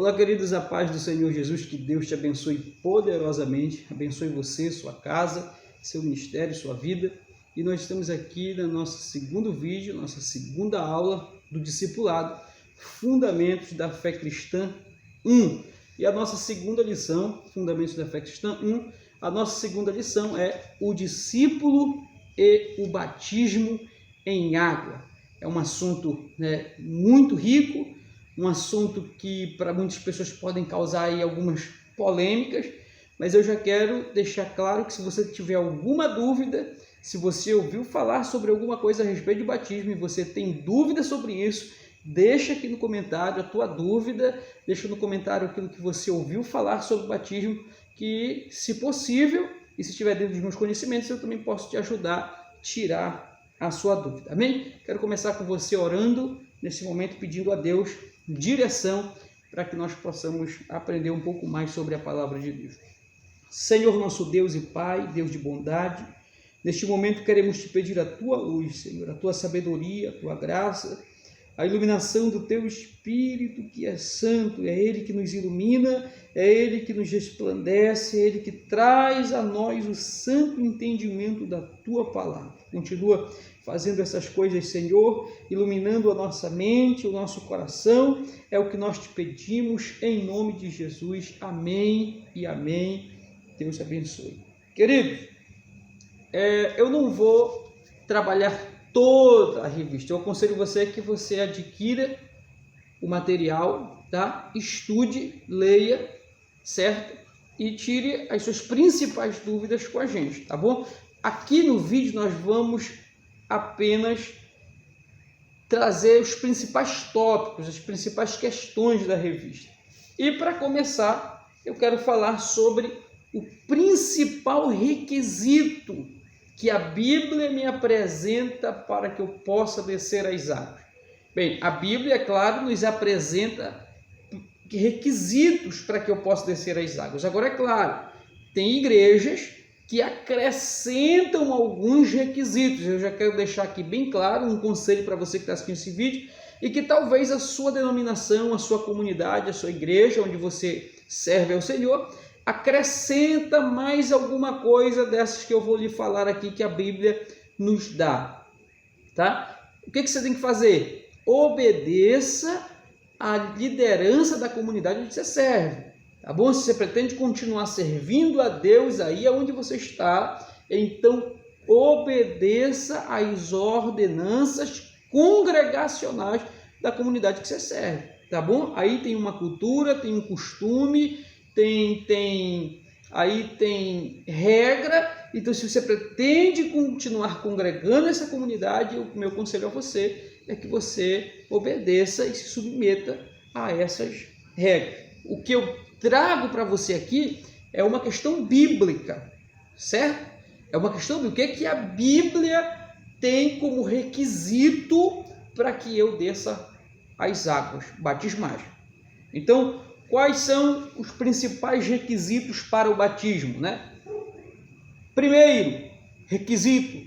Olá, queridos, a paz do Senhor Jesus, que Deus te abençoe poderosamente, abençoe você, sua casa, seu ministério, sua vida. E nós estamos aqui no nosso segundo vídeo, nossa segunda aula do discipulado, Fundamentos da Fé Cristã 1. E a nossa segunda lição, Fundamentos da Fé Cristã 1, a nossa segunda lição é o discípulo e o batismo em água. É um assunto muito rico, um assunto que para muitas pessoas podem causar aí algumas polêmicas, mas eu já quero deixar claro que se você tiver alguma dúvida, se você ouviu falar sobre alguma coisa a respeito de batismo e você tem dúvida sobre isso, deixa aqui no comentário a tua dúvida, deixa no comentário aquilo que você ouviu falar sobre o batismo, que se possível, e se estiver dentro dos meus conhecimentos, eu também posso te ajudar a tirar a sua dúvida. Amém? Quero começar com você orando nesse momento, pedindo a Deus direção para que nós possamos aprender um pouco mais sobre a palavra de Deus. Senhor, nosso Deus e Pai, Deus de bondade, neste momento queremos te pedir a tua luz, Senhor, a tua sabedoria, a tua graça, a iluminação do teu Espírito que é santo, é Ele que nos ilumina, é Ele que nos resplandece, é Ele que traz a nós o santo entendimento da tua palavra. Continua fazendo essas coisas, Senhor, iluminando a nossa mente, o nosso coração, é o que nós te pedimos, em nome de Jesus. Amém e amém. Deus abençoe. Queridos, eu não vou trabalhar toda a revista. Eu aconselho você que você adquira o material, tá? Estude, leia, certo? E tire as suas principais dúvidas com a gente, tá bom? Aqui no vídeo nós vamos apenas trazer os principais tópicos, as principais questões da revista. E para começar, eu quero falar sobre o principal requisito que a Bíblia me apresenta para que eu possa descer as águas. Bem, a Bíblia, é claro, nos apresenta requisitos para que eu possa descer as águas. Agora, é claro, tem igrejas que acrescentam alguns requisitos. Eu já quero deixar aqui bem claro um conselho para você que está assistindo esse vídeo e que talvez a sua denominação, a sua comunidade, a sua igreja, onde você serve ao Senhor, acrescenta mais alguma coisa dessas que eu vou lhe falar aqui que a Bíblia nos dá, tá? O que você tem que fazer? Obedeça à liderança da comunidade onde você serve, tá bom? Se você pretende continuar servindo a Deus aí onde você está, então obedeça às ordenanças congregacionais da comunidade que você serve, tá bom? Aí tem uma cultura, tem um costume, aí tem regra. Então, se você pretende continuar congregando essa comunidade, o meu conselho a você é que você obedeça e se submeta a essas regras. O que eu trago para você aqui é uma questão bíblica, certo? É uma questão do que a Bíblia tem como requisito para que eu desça as águas batismais. Então, quais são os principais requisitos para o batismo, né? Primeiro requisito,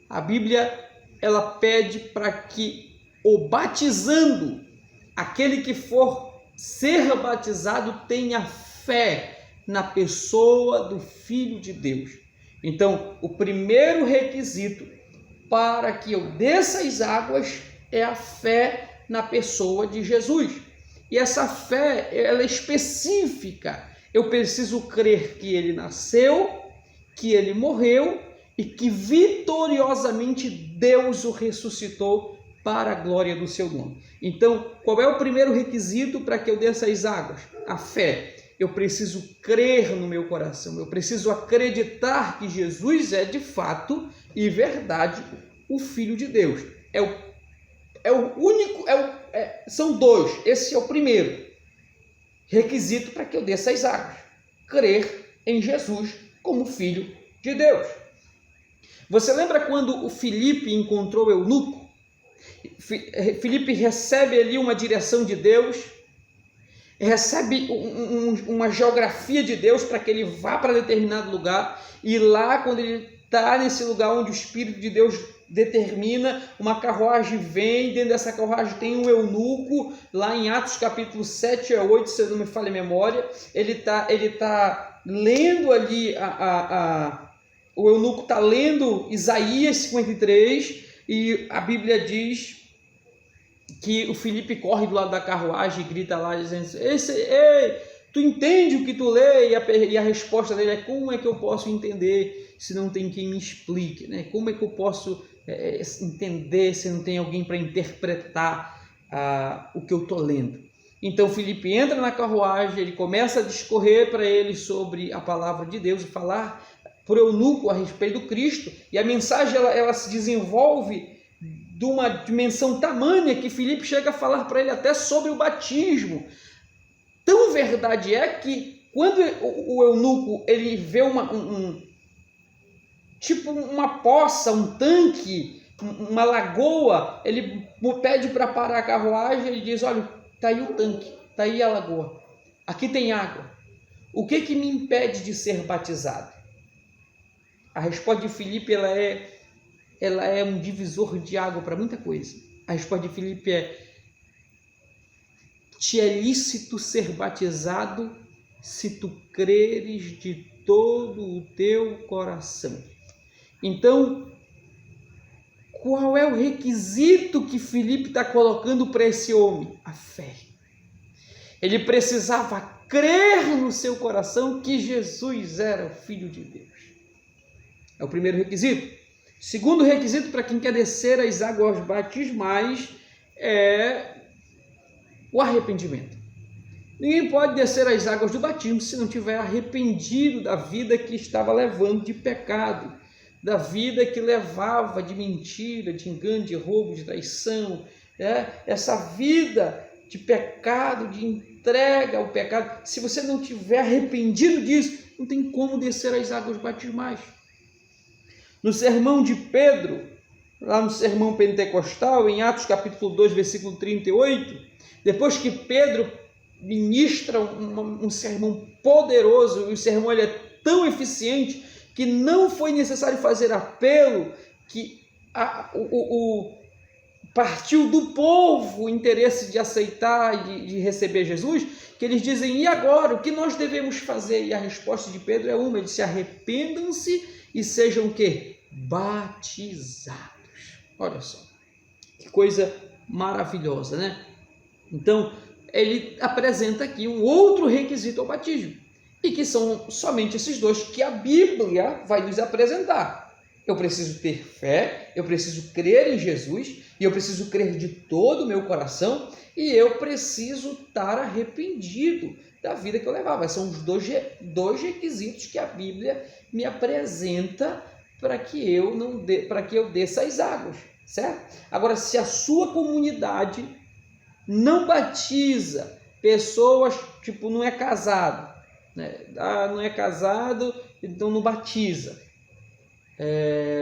a Bíblia ela pede para que o batizando, aquele que for ser batizado, tenha fé na pessoa do Filho de Deus. Então, o primeiro requisito para que eu desça as águas é a fé na pessoa de Jesus. E essa fé, ela é específica. Eu preciso crer que ele nasceu, que ele morreu e que vitoriosamente Deus o ressuscitou para a glória do seu nome. Então, qual é o primeiro requisito para que eu desça as águas? A fé. Eu preciso crer no meu coração. Eu preciso acreditar que Jesus é de fato e verdade o Filho de Deus. São dois. Esse é o primeiro requisito para que eu desça as águas: crer em Jesus como Filho de Deus. Você lembra quando o Filipe encontrou o eunuco? Filipe recebe ali uma direção de Deus, recebe uma geografia de Deus para que ele vá para determinado lugar, e lá, quando ele está nesse lugar onde o Espírito de Deus determina, uma carruagem vem, dentro dessa carruagem tem um eunuco, lá em Atos capítulo 7 a 8, se eu não me falha a memória, ele tá lendo ali, o eunuco está lendo Isaías 53, e a Bíblia diz que o Filipe corre do lado da carruagem e grita lá, dizendo: ei, tu entende o que tu lê? E a resposta dele é: como é que eu posso entender se não tem quem me explique, né? Como é que eu posso entender se não tem alguém para interpretar o que eu estou lendo? Então Filipe entra na carruagem, ele começa a discorrer para ele sobre a palavra de Deus e falar para o eunuco a respeito do Cristo, e a mensagem ela se desenvolve de uma dimensão tamanha que Filipe chega a falar para ele até sobre o batismo. Tão verdade é que quando o eunuco ele vê tipo uma poça, um tanque, uma lagoa, ele pede para parar a carruagem, ele diz: olha, está aí o tanque, está aí a lagoa, aqui tem água, o que me impede de ser batizado? A resposta de Filipe ela é um divisor de água para muita coisa. A resposta de Filipe é: te é lícito ser batizado se tu creres de todo o teu coração. Então, qual é o requisito que Filipe está colocando para esse homem? A fé. Ele precisava crer no seu coração que Jesus era o Filho de Deus. É o primeiro requisito. Segundo requisito para quem quer descer as águas batismais é o arrependimento. Ninguém pode descer as águas do batismo se não tiver arrependido da vida que estava levando de pecado, da vida que levava de mentira, de engano, de roubo, de traição, essa vida de pecado, de entrega ao pecado. Se você não tiver arrependido disso, não tem como descer as águas batismais. No sermão de Pedro, lá no sermão pentecostal, em Atos capítulo 2, versículo 38, depois que Pedro ministra um sermão poderoso, e o sermão ele é tão eficiente que não foi necessário fazer apelo, que partiu do povo o interesse de aceitar e de receber Jesus, que eles dizem: e agora, o que nós devemos fazer? E a resposta de Pedro é uma: eles se arrependam-se e sejam o quê? Batizados. Olha só, que coisa maravilhosa, né? Então, ele apresenta aqui um outro requisito ao batismo, e que são somente esses dois que a Bíblia vai nos apresentar. Eu preciso ter fé, eu preciso crer em Jesus, e eu preciso crer de todo o meu coração, e eu preciso estar arrependido da vida que eu levava. São os dois requisitos que a Bíblia me apresenta para que eu desça as águas, certo? Agora, se a sua comunidade não batiza pessoas, tipo, não é casado, né? Não é casado, então não batiza.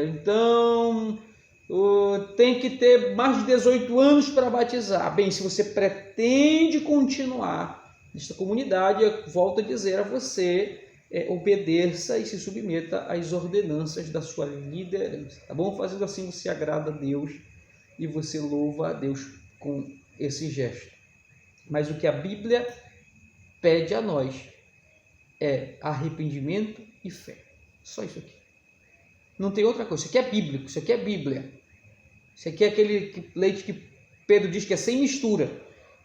Então, tem que ter mais de 18 anos para batizar. Bem, se você pretende continuar nesta comunidade, eu volto a dizer a você: obedeça e se submeta às ordenanças da sua liderança, tá bom? Fazendo assim, você agrada a Deus e você louva a Deus com esse gesto. Mas o que a Bíblia pede a nós é arrependimento e fé. Só isso aqui. Não tem outra coisa. Isso aqui é bíblico, isso aqui é Bíblia. Isso aqui é aquele leite que Pedro diz que é sem mistura.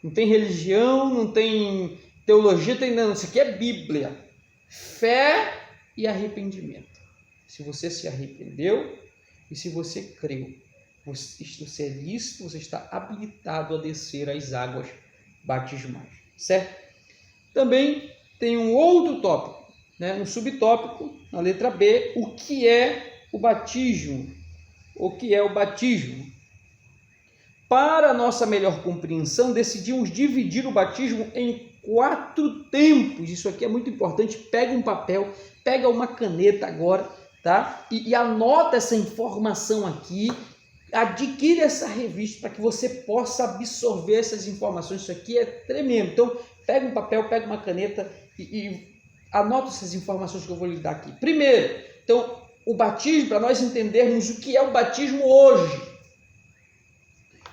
Não tem religião, não tem teologia, tem nada. Isso aqui é Bíblia. Fé e arrependimento. Se você se arrependeu e se você creu, você é lícito, você está habilitado a descer as águas batismais, certo? Também tem um outro tópico, né? Um subtópico, na letra B: o que é o batismo? O que é o batismo? Para nossa melhor compreensão, decidimos dividir o batismo em 4 tempos. Isso aqui é muito importante. Pega um papel, pega uma caneta agora, tá? E anota essa informação aqui. Adquire essa revista para que você possa absorver essas informações. Isso aqui é tremendo. Então, pega um papel, pega uma caneta e anota essas informações que eu vou lhe dar aqui. Primeiro, então, o batismo, para nós entendermos o que é o batismo hoje.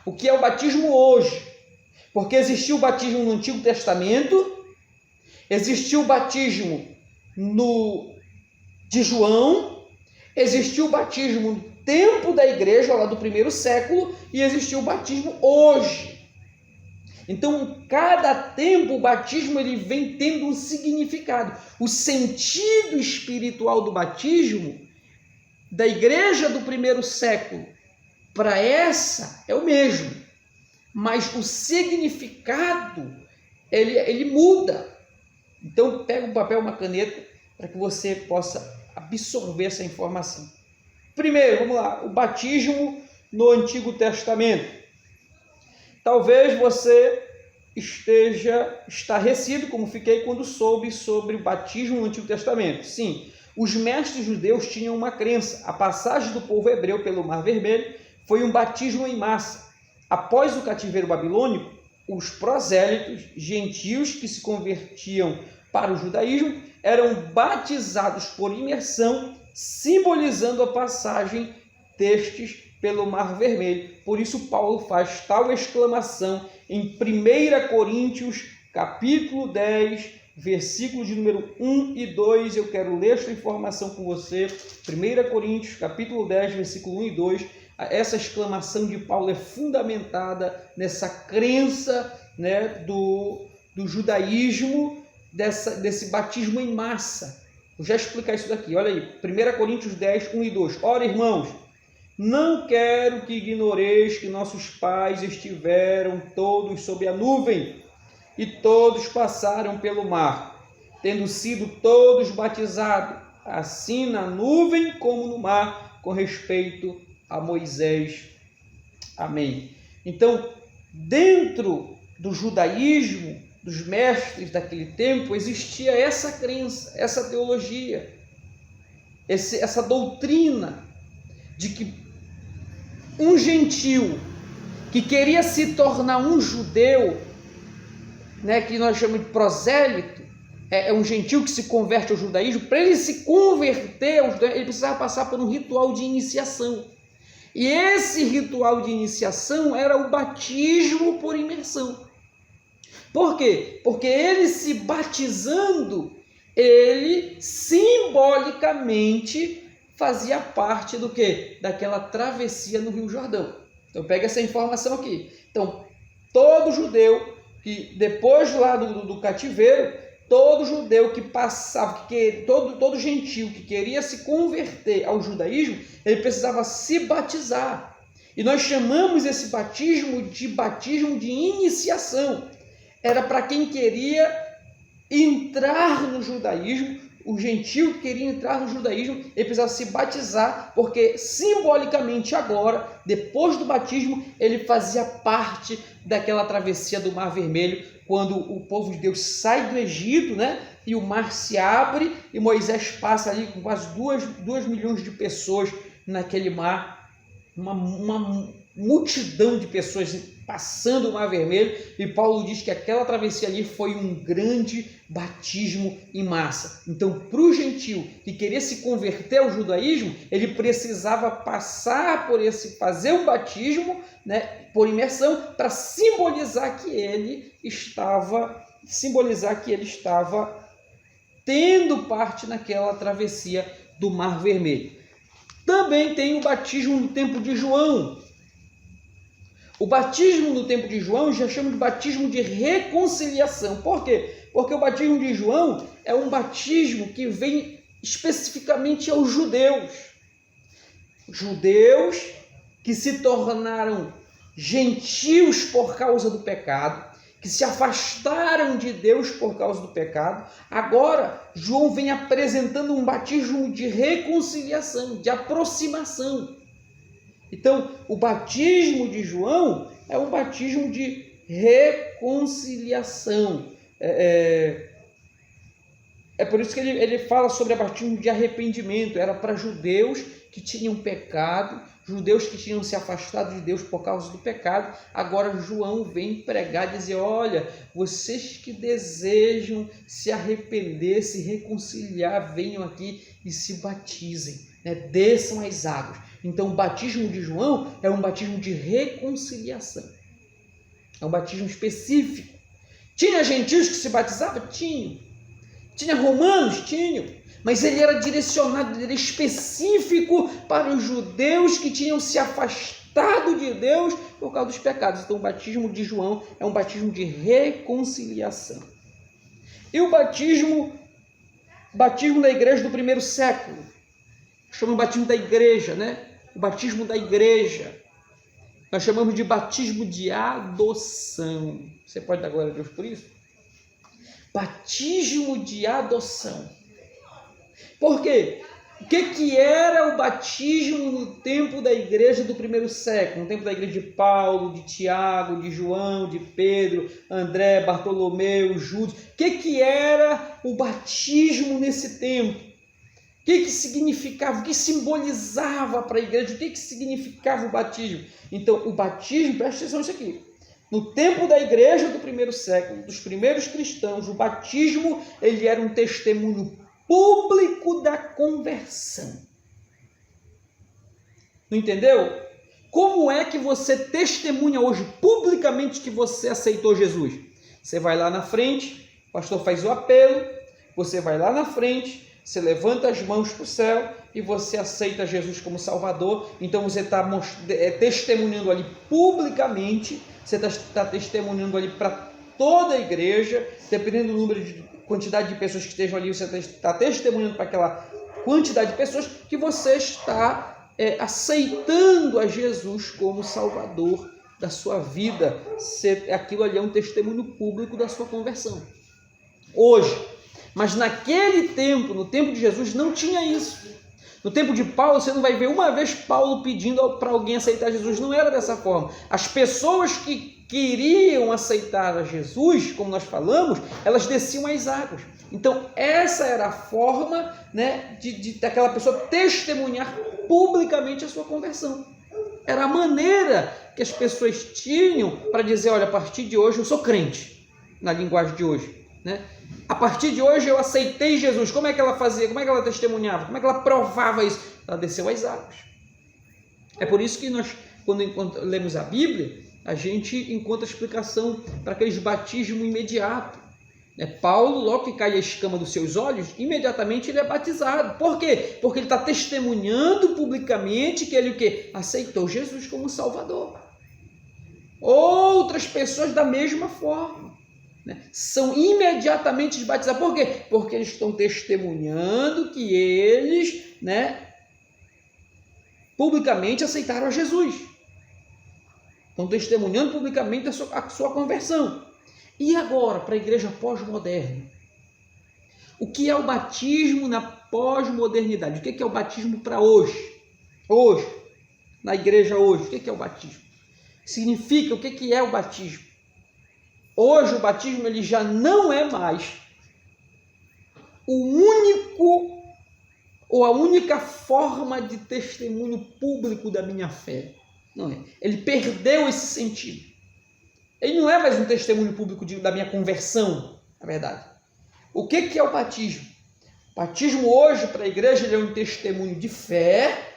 O que é o batismo hoje? Porque existiu o batismo no Antigo Testamento, existiu o batismo de João, existiu o batismo no tempo da igreja, lá do primeiro século, e existiu o batismo hoje. Então, cada tempo, o batismo ele vem tendo um significado. O sentido espiritual do batismo, da igreja do primeiro século, para essa, é o mesmo. Mas o significado, ele muda. Então, pega um papel, uma caneta, para que você possa absorver essa informação. Primeiro, vamos lá, o batismo no Antigo Testamento. Talvez você esteja estarrecido, como fiquei quando soube sobre o batismo no Antigo Testamento. Sim, os mestres judeus tinham uma crença. A passagem do povo hebreu pelo Mar Vermelho foi um batismo em massa. Após o cativeiro babilônico, os prosélitos, gentios que se convertiam para o judaísmo, eram batizados por imersão, simbolizando a passagem destes pelo Mar Vermelho. Por isso Paulo faz tal exclamação em 1 Coríntios, capítulo 10, versículo de número 1 e 2. Eu quero ler esta informação com você. 1 Coríntios, capítulo 10, versículo 1 e 2. Essa exclamação de Paulo é fundamentada nessa crença, né, do judaísmo, desse batismo em massa. Vou já explicar isso daqui. Olha aí, 1 Coríntios 10, 1 e 2. Ora, irmãos, não quero que ignoreis que nossos pais estiveram todos sob a nuvem e todos passaram pelo mar, tendo sido todos batizados, assim na nuvem como no mar, com respeito a Moisés. Amém. Então, dentro do judaísmo, dos mestres daquele tempo, existia essa crença, essa teologia, essa doutrina de que um gentil que queria se tornar um judeu, né, que nós chamamos de prosélito, é um gentil que se converte ao judaísmo. Para ele se converter ao judaísmo, ele precisava passar por um ritual de iniciação. E esse ritual de iniciação era o batismo por imersão. Por quê? Porque ele se batizando, ele simbolicamente fazia parte do quê? Daquela travessia no Rio Jordão. Então pega essa informação aqui. Então, todo judeu que depois lá do cativeiro, todo judeu que passava, todo gentil que queria se converter ao judaísmo, ele precisava se batizar. E nós chamamos esse batismo de iniciação. Era para quem queria entrar no judaísmo. O gentil que queria entrar no judaísmo, ele precisava se batizar, porque simbolicamente agora, depois do batismo, ele fazia parte daquela travessia do Mar Vermelho, quando o povo de Deus sai do Egito, né? E o mar se abre e Moisés passa ali com quase 2 milhões de pessoas naquele mar, uma multidão de pessoas passando o Mar Vermelho, e Paulo diz que aquela travessia ali foi um grande batismo em massa. Então, para o gentil que queria se converter ao judaísmo, ele precisava passar fazer um batismo, né, por imersão, para simbolizar que ele estava tendo parte naquela travessia do Mar Vermelho. Também tem o batismo no tempo de João. O batismo no tempo de João já chama de batismo de reconciliação. Por quê? Porque o batismo de João é um batismo que vem especificamente aos judeus. Judeus que se tornaram gentios por causa do pecado, que se afastaram de Deus por causa do pecado. Agora, João vem apresentando um batismo de reconciliação, de aproximação. Então, o batismo de João é um batismo de reconciliação. É por isso que ele fala sobre o batismo de arrependimento. Era para judeus que tinham pecado, judeus que tinham se afastado de Deus por causa do pecado. Agora João vem pregar e dizer, olha, vocês que desejam se arrepender, se reconciliar, venham aqui e se batizem, né? Desçam as águas. Então o batismo de João é um batismo de reconciliação, é um batismo específico. Tinha gentios que se batizavam? Tinha romanos? Tinham. Mas ele era direcionado, ele era específico para os judeus que tinham se afastado de Deus por causa dos pecados. Então o batismo de João é um batismo de reconciliação. E o batismo da igreja do primeiro século, chamamos de batismo da igreja, né? O batismo da igreja, nós chamamos de batismo de adoção. Você pode dar glória a Deus por isso? Batismo de adoção. Por quê? O que era o batismo no tempo da igreja do primeiro século? No tempo da igreja de Paulo, de Tiago, de João, de Pedro, André, Bartolomeu, Judas. O que era o batismo nesse tempo? O que significava? O que simbolizava para a igreja? O que significava o batismo? Então, o batismo, presta atenção nisso aqui. No tempo da igreja do primeiro século, dos primeiros cristãos, o batismo ele era um testemunho público da conversão. Não entendeu? Como é que você testemunha hoje publicamente que você aceitou Jesus? Você vai lá na frente, o pastor faz o apelo, você vai lá na frente, você levanta as mãos para o céu e você aceita Jesus como Salvador. Então você está testemunhando ali publicamente, você está testemunhando ali para toda a igreja, dependendo do número de quantidade de pessoas que estejam ali, você está testemunhando para aquela quantidade de pessoas que você está aceitando a Jesus como Salvador da sua vida. Aquilo ali é um testemunho público da sua conversão. Hoje, mas naquele tempo, no tempo de Jesus, não tinha isso. No tempo de Paulo, você não vai ver uma vez Paulo pedindo para alguém aceitar Jesus. Não era dessa forma. As pessoas que queriam aceitar a Jesus, como nós falamos, elas desciam as águas. Então, essa era a forma, né, daquela pessoa testemunhar publicamente a sua conversão. Era a maneira que as pessoas tinham para dizer, olha, a partir de hoje eu sou crente, na linguagem de hoje, né? A partir de hoje eu aceitei Jesus. Como é que ela fazia? Como é que ela testemunhava? Como é que ela provava isso? Ela desceu as águas. É por isso que nós, quando lemos a Bíblia, a gente encontra explicação para aqueles batismos imediatos. Paulo, logo que cai a escama dos seus olhos, imediatamente ele é batizado. Por quê? Porque ele está testemunhando publicamente que ele o quê? Aceitou Jesus como Salvador. Outras pessoas da mesma forma, né, são imediatamente batizados. Por quê? Porque eles estão testemunhando que eles, né, publicamente aceitaram a Jesus. Estão testemunhando publicamente a sua conversão. E agora, para a igreja pós-moderna? O que é o batismo na pós-modernidade? O que é o batismo para hoje? Hoje, na igreja hoje, o que é o batismo? Significa, o que é o batismo? Hoje o batismo ele já não é mais o único ou a única forma de testemunho público da minha fé. Não é. Ele perdeu esse sentido. Ele não é mais um testemunho público da minha conversão, na verdade. O que é o batismo? O batismo hoje para a igreja ele é um testemunho de fé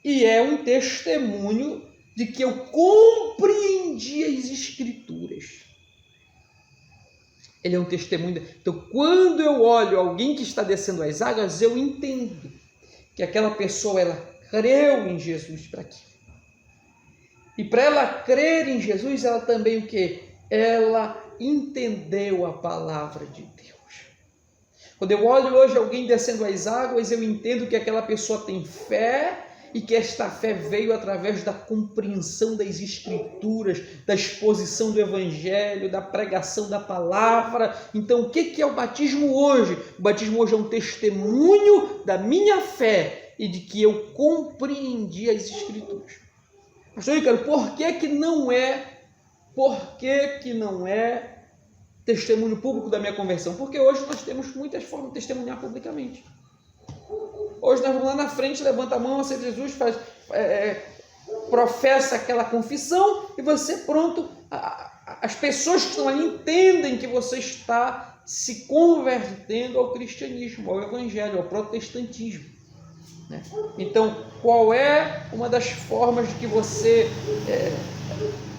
e é um testemunho de que eu compreendi as Escrituras. Ele é um testemunho. Então, quando eu olho alguém que está descendo as águas, eu entendo que aquela pessoa, ela creu em Jesus para quê? E para ela crer em Jesus, ela também o quê? Ela entendeu a palavra de Deus. Quando eu olho hoje alguém descendo as águas, eu entendo que aquela pessoa tem fé e que esta fé veio através da compreensão das Escrituras, da exposição do Evangelho, da pregação da palavra. Então, o que é o batismo hoje? O batismo hoje é um testemunho da minha fé e de que eu compreendi as Escrituras. Pastor Ícaro, por que não é testemunho público da minha conversão? Porque hoje nós temos muitas formas de testemunhar publicamente. Hoje nós vamos lá na frente, levanta a mão, aceita Jesus, professa aquela confissão e você pronto, as pessoas que estão ali entendem que você está se convertendo ao cristianismo, ao evangelho, ao protestantismo, né? Então, qual é uma das formas de que você,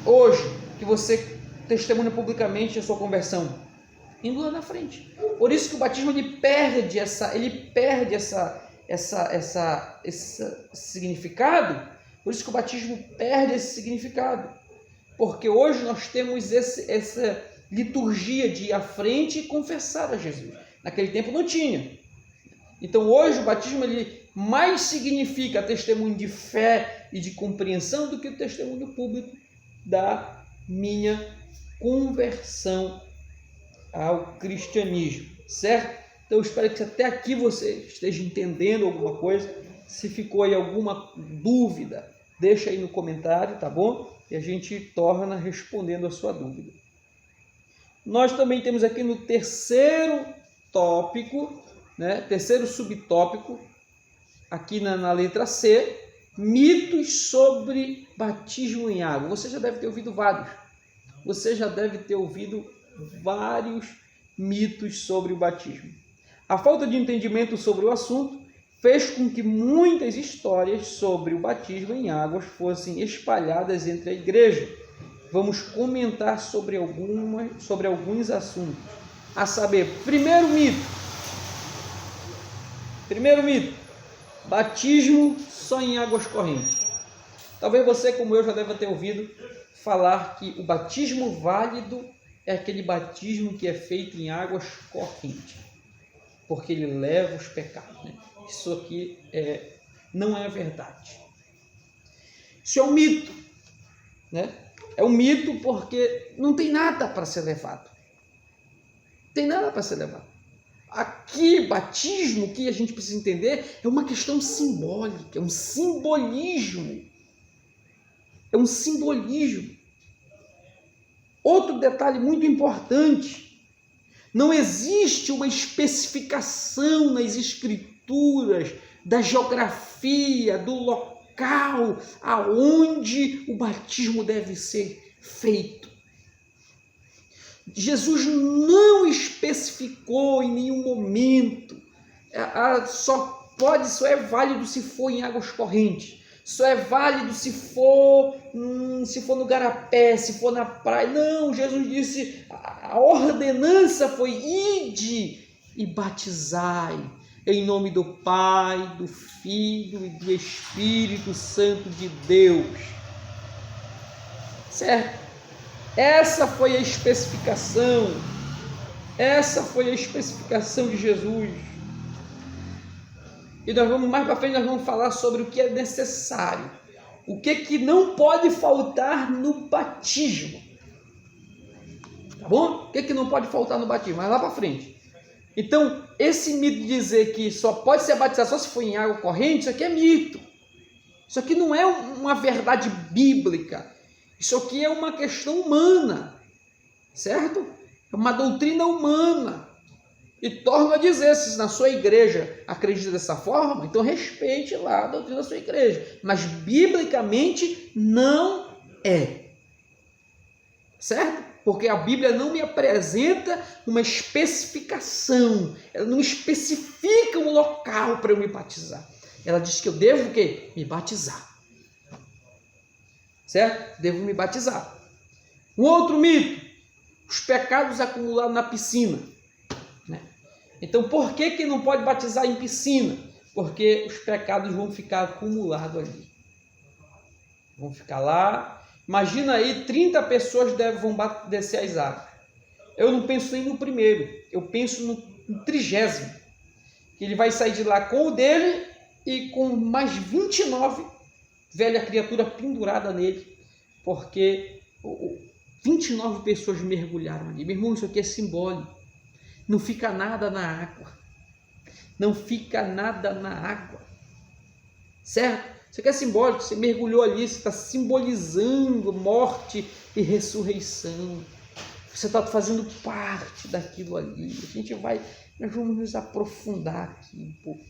hoje, que você testemunha publicamente a sua conversão? Indo lá na frente. Por isso que o batismo ele perde esse significado. Por isso que o batismo perde esse significado. Porque hoje nós temos essa liturgia de ir à frente e confessar a Jesus. Naquele tempo não tinha. Então hoje o batismo ele mais significa testemunho de fé e de compreensão do que o testemunho público da minha conversão ao cristianismo, certo? Então eu espero que até aqui você esteja entendendo alguma coisa. Se ficou aí alguma dúvida, deixa aí no comentário, tá bom? E a gente torna respondendo a sua dúvida. Nós também temos aqui no terceiro tópico, né? Terceiro subtópico, aqui na letra C, mitos sobre batismo em água. Você já deve ter ouvido vários. Você já deve ter ouvido vários mitos sobre o batismo. A falta de entendimento sobre o assunto fez com que muitas histórias sobre o batismo em águas fossem espalhadas entre a igreja. Vamos comentar sobre alguns assuntos. A saber, primeiro mito, batismo só em águas correntes. Talvez você, como eu, já deva ter ouvido falar que o batismo válido é aquele batismo que é feito em águas correntes, porque ele leva os pecados, né? Isso aqui não é verdade. Isso é um mito, né? É um mito porque não tem nada para ser levado. Tem nada para ser levado. Aqui, batismo, que a gente precisa entender, é uma questão simbólica, é um simbolismo. É um simbolismo. Outro detalhe muito importante, não existe uma especificação nas escrituras da geografia, do local aonde o batismo deve ser feito. Jesus não especificou em nenhum momento, só é válido se for em águas correntes. Só é válido se for no garapé, se for na praia. Não, Jesus disse, a ordenança foi ide e batizai em nome do Pai, do Filho e do Espírito Santo de Deus. Certo? Essa foi a especificação. Essa foi a especificação de Jesus. E mais para frente nós vamos falar sobre o que é necessário. O que não pode faltar no batismo. Tá bom? O que não pode faltar no batismo? Mas lá para frente. Então, esse mito de dizer que só pode ser batizado só se for em água corrente, isso aqui é mito. Isso aqui não é uma verdade bíblica. Isso aqui é uma questão humana. Certo? É uma doutrina humana. E torno a dizer, se na sua igreja acredita dessa forma, então respeite lá a doutrina da sua igreja. Mas biblicamente não é. Certo? Porque a Bíblia não me apresenta uma especificação. Ela não especifica um local para eu me batizar. Ela diz que eu devo o quê? Me batizar. Certo? Devo me batizar. Um outro mito. Os pecados acumulados na piscina. Então, por que não pode batizar em piscina? Porque os pecados vão ficar acumulados ali. Vão ficar lá. Imagina aí, 30 pessoas vão descer as águas. Eu não penso nem no primeiro, eu penso no 30º. Que ele vai sair de lá com o dele e com mais 29 velha criatura pendurada nele. Porque 29 pessoas mergulharam ali. Meu irmão, isso aqui é simbólico. Não fica nada na água. Não fica nada na água. Certo? Isso aqui é simbólico. Você mergulhou ali, você está simbolizando morte e ressurreição. Você está fazendo parte daquilo ali. Nós vamos nos aprofundar aqui um pouco.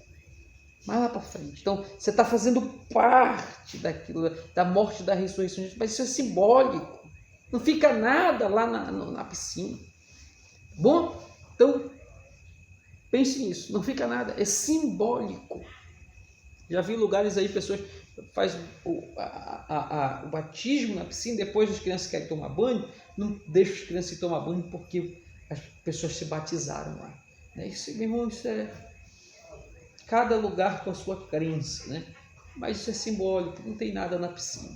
mais lá para frente. Então, você está fazendo parte daquilo, da morte e da ressurreição de Jesus, mas isso é simbólico. Não fica nada lá na piscina. Bom? Então, pense nisso. Não fica nada. É simbólico. Já vi lugares aí, pessoas fazem o batismo na piscina, depois as crianças querem tomar banho, não deixam as crianças tomar banho porque as pessoas se batizaram lá. Isso, meu irmão, isso é cada lugar com a sua crença, né? Mas isso é simbólico, não tem nada na piscina.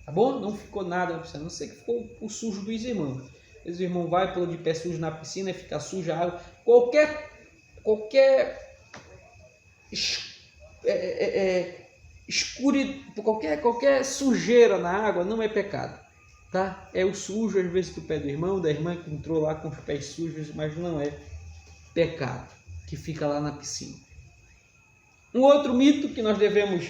Tá bom? Não ficou nada na piscina, não sei que ficou o sujo dos irmãos. Os irmãos vai, pula de pé sujo na piscina e fica suja a água. Qualquer qualquer sujeira na água não é pecado, tá? É o sujo às vezes do pé do irmão, da irmã que entrou lá com os pés sujos, mas não é pecado que fica lá na piscina. Um outro mito que nós devemos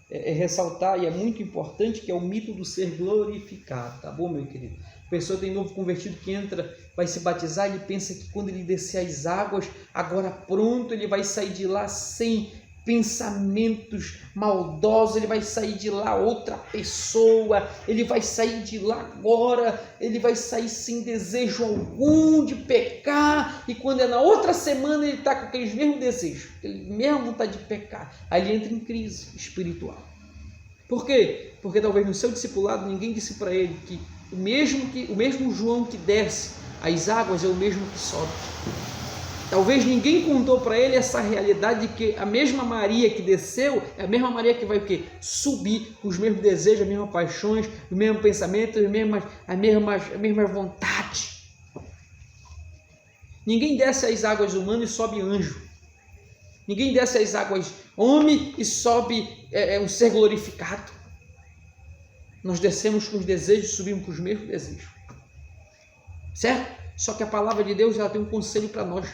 ressaltar, e é muito importante, que é o mito do ser glorificado, tá bom, meu querido? A pessoa tem novo convertido que entra, vai se batizar, ele pensa que quando ele descer as águas, agora pronto, ele vai sair de lá sem pensamentos maldosos, ele vai sair de lá outra pessoa, ele vai sair de lá agora, ele vai sair sem desejo algum de pecar, e quando é na outra semana ele está com aqueles mesmos desejos, aquele mesmo vontade de pecar, aí ele entra em crise espiritual. Por quê? Porque talvez no seu discipulado ninguém disse para ele que o mesmo João que desce as águas é o mesmo que sobe. Talvez ninguém contou para ele essa realidade de que a mesma Maria que desceu é a mesma Maria que vai o quê? Subir com os mesmos desejos, as mesmas paixões, os mesmos pensamentos, as mesmas vontades. Ninguém desce as águas humanas e sobe anjo. Ninguém desce as águas homem e sobe um ser glorificado. Nós descemos com os desejos e subimos com os mesmos desejos. Certo? Só que a palavra de Deus ela tem um conselho para nós.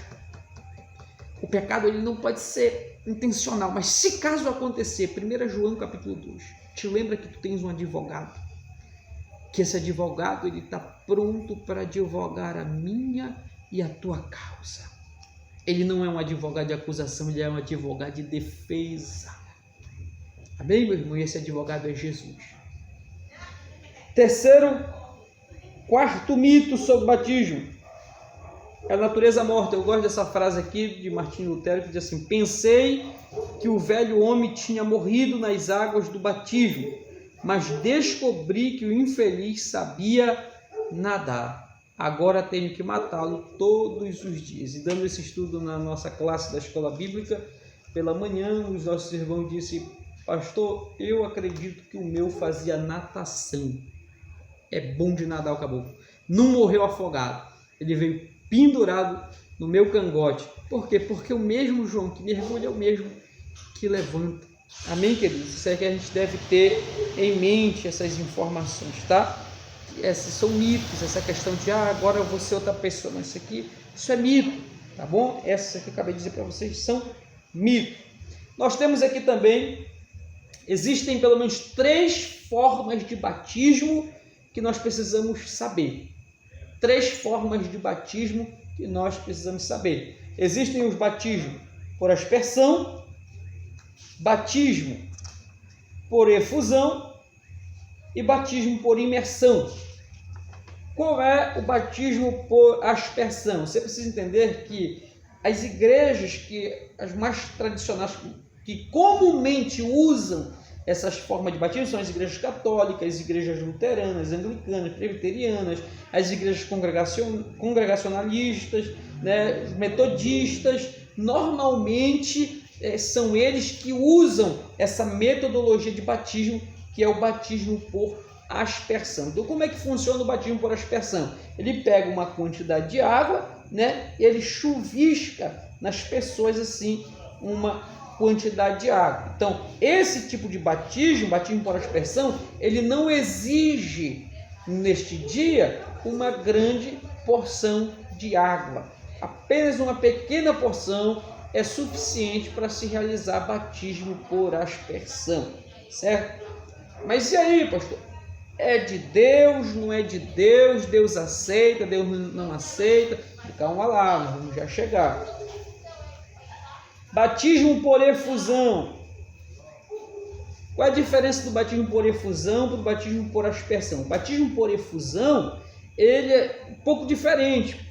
O pecado ele não pode ser intencional, mas se caso acontecer, 1 João capítulo 2, te lembra que tu tens um advogado, que esse advogado ele está pronto para advogar a minha e a tua causa. Ele não é um advogado de acusação, ele é um advogado de defesa. Amém, meu irmão? E esse advogado é Jesus. Quarto mito sobre o batismo. É a natureza morta. Eu gosto dessa frase aqui de Martinho Lutero, que diz assim: pensei que o velho homem tinha morrido nas águas do batismo, mas descobri que o infeliz sabia nadar. Agora tenho que matá-lo todos os dias. E dando esse estudo na nossa classe da escola bíblica, pela manhã, os nossos irmãos disseram: pastor, eu acredito que o meu fazia natação. É bom de nadar o caboclo. Não morreu afogado. Ele veio pendurado no meu cangote. Por quê? Porque o mesmo João que mergulha é o mesmo que levanta. Amém, queridos? Isso é que a gente deve ter em mente, essas informações, tá? Esses são mitos, essa questão de agora eu vou ser outra pessoa. Mas isso é mito, tá bom? Essa que eu acabei de dizer para vocês são mitos. Nós temos aqui também, existem pelo menos 3 formas de batismo que nós precisamos saber. 3 formas de batismo que nós precisamos saber. Existem os batismos por aspersão, batismo por efusão e batismo por imersão. Qual é o batismo por aspersão? Você precisa entender que as igrejas as mais tradicionais, que comumente usam essas formas de batismo são as igrejas católicas, as igrejas luteranas, anglicanas, presbiterianas, as igrejas congregacionalistas, né, metodistas. Normalmente são eles que usam essa metodologia de batismo, que é o batismo por aspersão. Então, como é que funciona o batismo por aspersão? Ele pega uma quantidade de água, né, e ele chuvisca nas pessoas assim uma quantidade de água. Então, esse tipo de batismo por aspersão, ele não exige neste dia uma grande porção de água. Apenas uma pequena porção é suficiente para se realizar batismo por aspersão, certo? Mas e aí, pastor? É de Deus, não é de Deus? Deus aceita, Deus não aceita? Calma lá, nós vamos já chegar. Batismo por efusão. Qual é a diferença do batismo por efusão para o batismo por aspersão? O batismo por efusão, ele é um pouco diferente.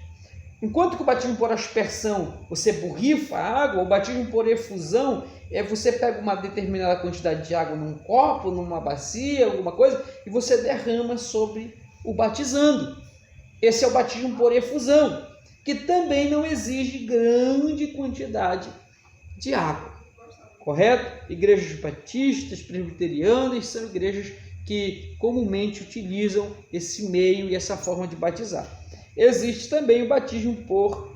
Enquanto que o batismo por aspersão, você borrifa a água, o batismo por efusão é você pega uma determinada quantidade de água num copo, numa bacia, alguma coisa, e você derrama sobre o batizando. Esse é o batismo por efusão, que também não exige grande quantidade de água, correto? Igrejas batistas, presbiterianas são igrejas que comumente utilizam esse meio e essa forma de batizar. Existe também o batismo por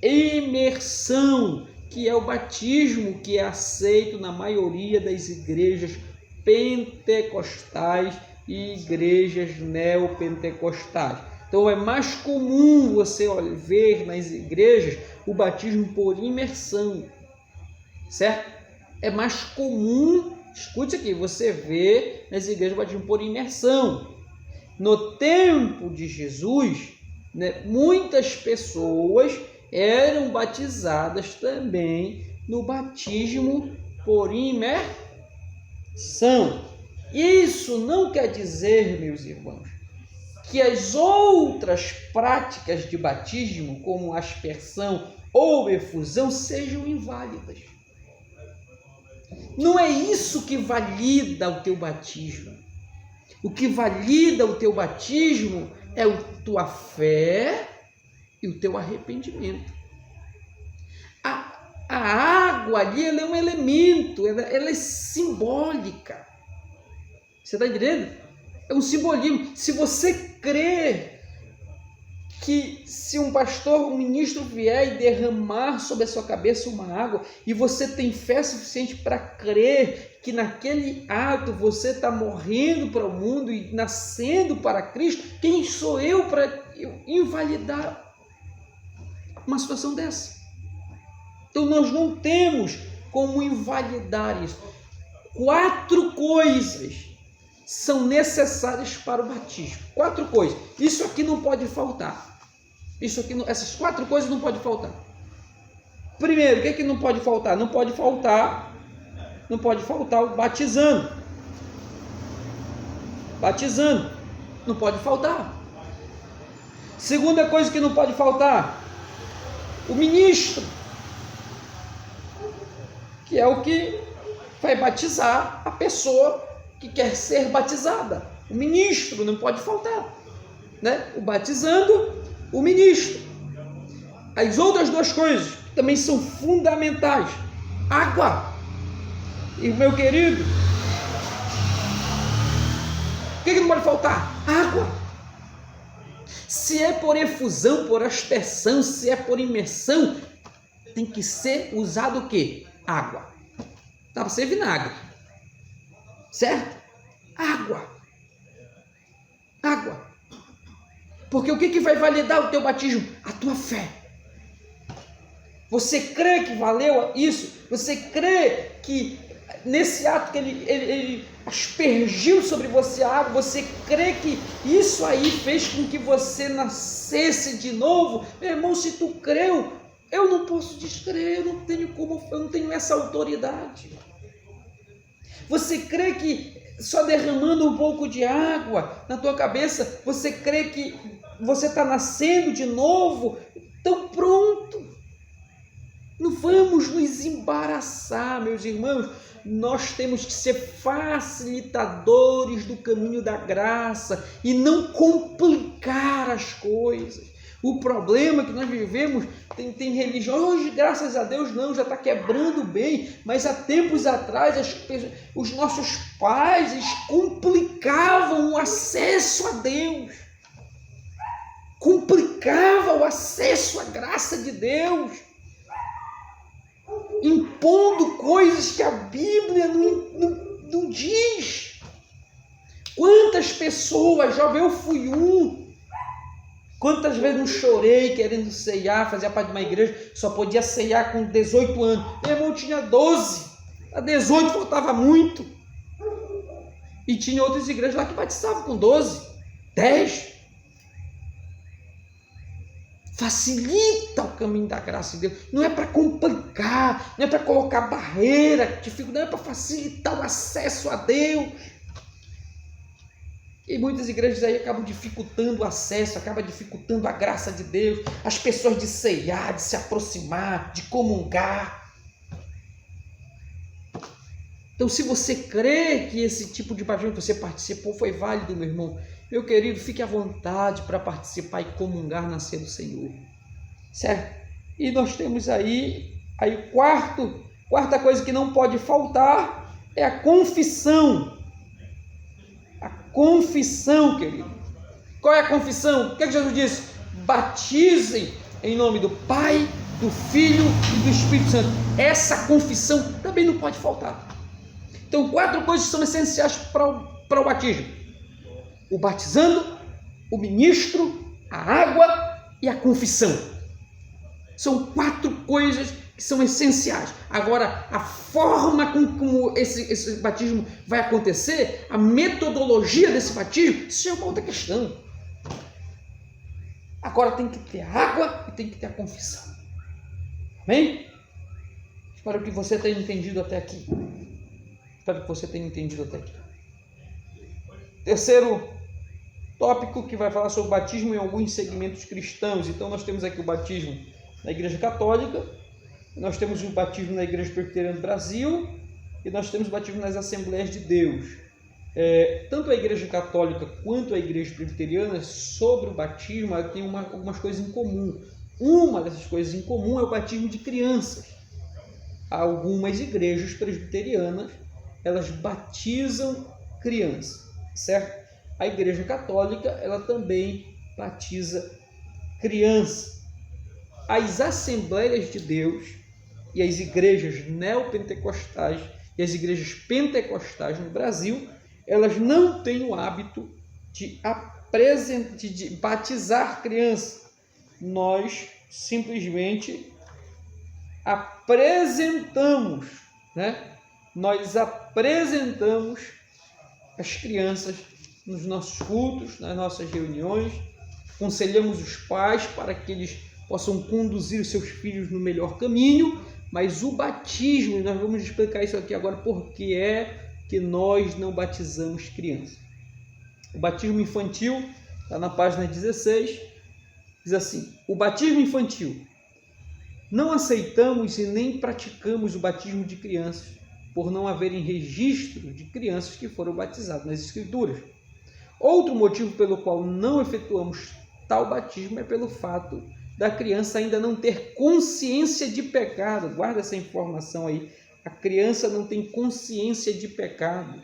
imersão, que é o batismo que é aceito na maioria das igrejas pentecostais e igrejas neopentecostais. Então é mais comum você ver nas igrejas o batismo por imersão, certo? É mais comum, escute aqui, você vê nas igrejas o batismo por imersão. No tempo de Jesus, né, muitas pessoas eram batizadas também no batismo por imersão. Isso não quer dizer, meus irmãos, que as outras práticas de batismo, como aspersão ou efusão, sejam inválidas. Não é isso que valida o teu batismo. O que valida o teu batismo é a tua fé e o teu arrependimento. A água ali, ela é um elemento, ela é simbólica. Você está entendendo? É um simbolismo. Se você crê que se um pastor, um ministro vier e derramar sobre a sua cabeça uma água, e você tem fé suficiente para crer que naquele ato você está morrendo para o mundo e nascendo para Cristo, quem sou eu para invalidar uma situação dessa? Então nós não temos como invalidar isso. 4 coisas são necessárias para o batismo. 4 coisas. Isso aqui não pode faltar. Essas 4 coisas não podem faltar. Primeiro, o que é que não pode faltar? Não pode faltar o batizando. Batizando. Não pode faltar. Segunda coisa que não pode faltar, o ministro, que é o que vai batizar a pessoa que quer ser batizada. O ministro não pode faltar, né? O batizando, o ministro. As outras 2 coisas também são fundamentais. Água. E meu querido, o que não pode faltar? Água. Se é por efusão, por aspersão, se é por imersão, tem que ser usado o quê? Água. Dá para ser vinagre. Certo? Água. Água. Porque o que vai validar o teu batismo? A tua fé. Você crê que valeu isso? Você crê que nesse ato que ele aspergiu sobre você a água, você crê que isso aí fez com que você nascesse de novo? Meu irmão, se tu creu, eu não posso descrer, eu não tenho essa autoridade. Você crê que só derramando um pouco de água na tua cabeça, você crê que você está nascendo de novo? Então pronto. Não vamos nos embaraçar, meus irmãos. Nós temos que ser facilitadores do caminho da graça e não complicar as coisas. O problema que nós vivemos, tem religião, hoje, graças a Deus, não, já está quebrando bem, mas há tempos atrás, os nossos pais, eles complicavam o acesso a Deus, complicavam o acesso à graça de Deus, impondo coisas que a Bíblia não diz. Quantas pessoas, jovem, eu fui quantas vezes não chorei querendo ceiar, fazia parte de uma igreja, só podia ceiar com 18 anos. Meu irmão tinha 12, a 18 faltava muito. E tinha outras igrejas lá que batizavam com 12, 10. facilita o caminho da graça de Deus. Não é para complicar, não é para colocar barreira, não é para facilitar o acesso a Deus. E muitas igrejas aí acabam dificultando o acesso, acabam dificultando a graça de Deus, as pessoas de ceiar, de se aproximar, de comungar. Então, se você crê que esse tipo de batismo que você participou foi válido, meu irmão, meu querido, fique à vontade para participar e comungar na ceia do Senhor, certo? E nós temos aí quarta coisa que não pode faltar é a confissão. A confissão, querido. Qual é a confissão? O que é que Jesus disse? Batizem em nome do Pai, do Filho e do Espírito Santo. Essa confissão também não pode faltar. Então, 4 coisas são essenciais para o batismo: o batizando, o ministro, a água e a confissão. São 4 coisas que são essenciais. Agora, a forma como esse batismo vai acontecer, a metodologia desse batismo, isso é uma outra questão. Agora tem que ter água e tem que ter a confissão. Amém? Espero que você tenha entendido até aqui. Terceiro tópico que vai falar sobre o batismo em alguns segmentos cristãos. Então nós temos aqui o batismo na Igreja Católica, nós temos o batismo na Igreja Presbiteriana do Brasil e nós temos o batismo nas Assembleias de Deus. Tanto a Igreja Católica quanto a Igreja Presbiteriana, sobre o batismo, tem algumas coisas em comum. Uma dessas coisas em comum é o batismo de crianças. Algumas igrejas presbiterianas, elas batizam crianças, certo? A Igreja Católica, ela também batiza crianças. As Assembleias de Deus e as igrejas neopentecostais e as igrejas pentecostais no Brasil, elas não têm o hábito de batizar crianças. Nós simplesmente apresentamos, Nós apresentamos as crianças nos nossos cultos, nas nossas reuniões, aconselhamos os pais para que eles possam conduzir os seus filhos no melhor caminho, mas o batismo, nós vamos explicar isso aqui agora, porque é que nós não batizamos crianças. O batismo infantil, está na página 16, diz assim: o batismo infantil, não aceitamos e nem praticamos o batismo de crianças, por não haverem registro de crianças que foram batizadas nas Escrituras. Outro motivo pelo qual não efetuamos tal batismo é pelo fato da criança ainda não ter consciência de pecado. Guarda essa informação aí. A criança não tem consciência de pecado.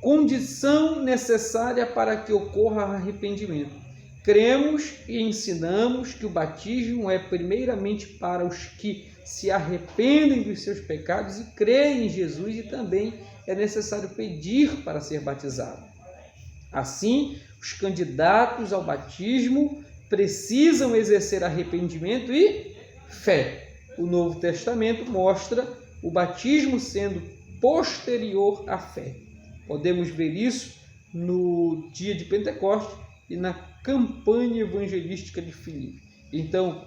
Condição necessária para que ocorra arrependimento. Cremos e ensinamos que o batismo é primeiramente para os que se arrependem dos seus pecados e creem em Jesus, e também é necessário pedir para ser batizado. Assim, os candidatos ao batismo precisam exercer arrependimento e fé. O Novo Testamento mostra o batismo sendo posterior à fé. Podemos ver isso no dia de Pentecostes e na campanha evangelística de Filipe. Então,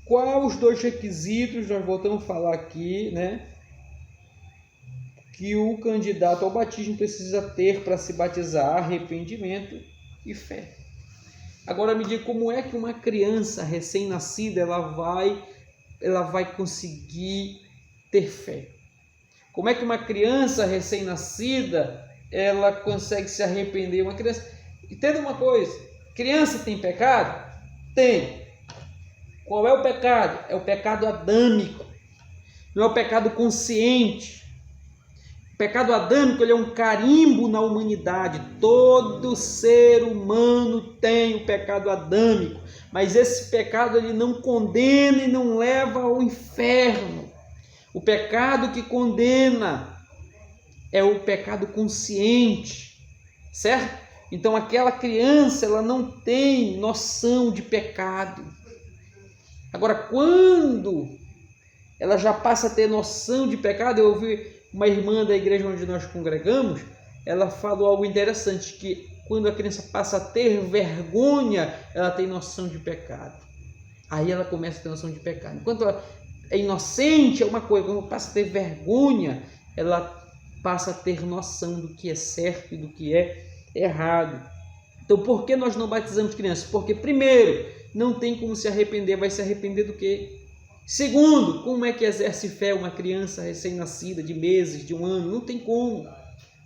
quais os 2 requisitos nós voltamos a falar aqui, que o candidato ao batismo precisa ter para se batizar: arrependimento e fé. Agora me diga, como é que uma criança recém-nascida ela vai conseguir ter fé? Como é que uma criança recém-nascida ela consegue se arrepender? Uma criança, entenda uma coisa: criança tem pecado? Tem. Qual é o pecado? É o pecado adâmico, não é o pecado consciente. O pecado adâmico, ele é um carimbo na humanidade. Todo ser humano tem o pecado adâmico, mas esse pecado ele não condena e não leva ao inferno. O pecado que condena é o pecado consciente, certo? Então aquela criança, ela não tem noção de pecado. Agora, quando ela já passa a ter noção de pecado, eu ouvi uma irmã da igreja onde nós congregamos, ela falou algo interessante, que quando a criança passa a ter vergonha, ela tem noção de pecado. Aí ela começa a ter noção de pecado. Enquanto ela é inocente, é uma coisa, quando passa a ter vergonha, ela passa a ter noção do que é certo e do que é errado. Então, por que nós não batizamos crianças? Porque, primeiro, não tem como se arrepender. Vai se arrepender do quê? Segundo, como é que exerce fé uma criança recém-nascida, de meses, de um ano? Não tem como.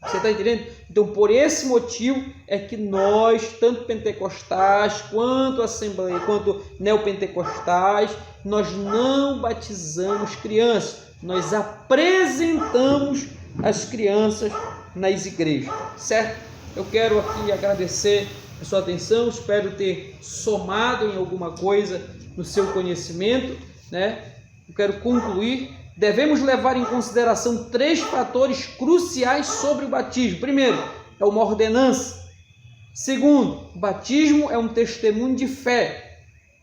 Você está entendendo? Então, por esse motivo é que nós, tanto pentecostais, quanto assembleia, quanto neopentecostais, nós não batizamos crianças. Nós apresentamos as crianças nas igrejas, certo? Eu quero aqui agradecer a sua atenção, espero ter somado em alguma coisa no seu conhecimento, né? Eu quero concluir. Devemos levar em consideração 3 fatores cruciais sobre o batismo. Primeiro, é uma ordenança. Segundo, o batismo é um testemunho de fé.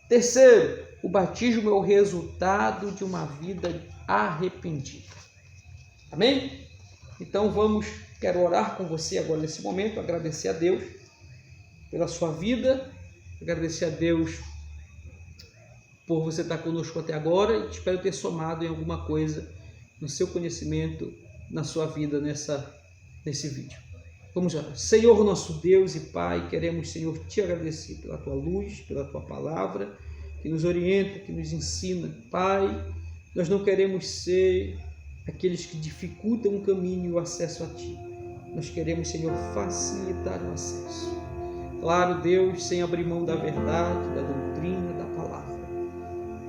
Terceiro, o batismo é o resultado de uma vida arrependida. Amém? Então quero orar com você agora nesse momento, agradecer a Deus pela sua vida, agradecer a Deus por você estar conosco até agora e espero ter somado em alguma coisa no seu conhecimento, na sua vida nesse vídeo. Vamos orar. Senhor nosso Deus e Pai, queremos, Senhor, te agradecer pela tua luz, pela tua palavra, que nos orienta, que nos ensina. Pai, nós não queremos ser aqueles que dificultam o caminho e o acesso a Ti. Nós queremos, Senhor, facilitar o acesso. Claro, Deus, sem abrir mão da verdade, da doutrina, da palavra.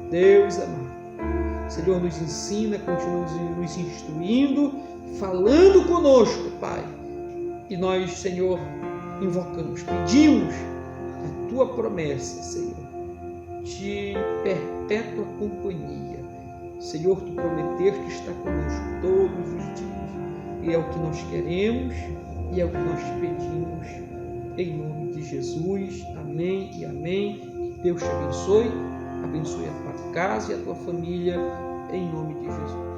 Deus amado, Senhor, nos ensina, continua nos instruindo, falando conosco, Pai. E nós, Senhor, invocamos, pedimos a Tua promessa, Senhor, de perpétua companhia. Senhor, Tu prometeste estar conosco todos os dias. E é o que nós queremos e é o que nós te pedimos. Em nome de Jesus. Amém e amém. Que Deus te abençoe. Abençoe a tua casa e a tua família. Em nome de Jesus.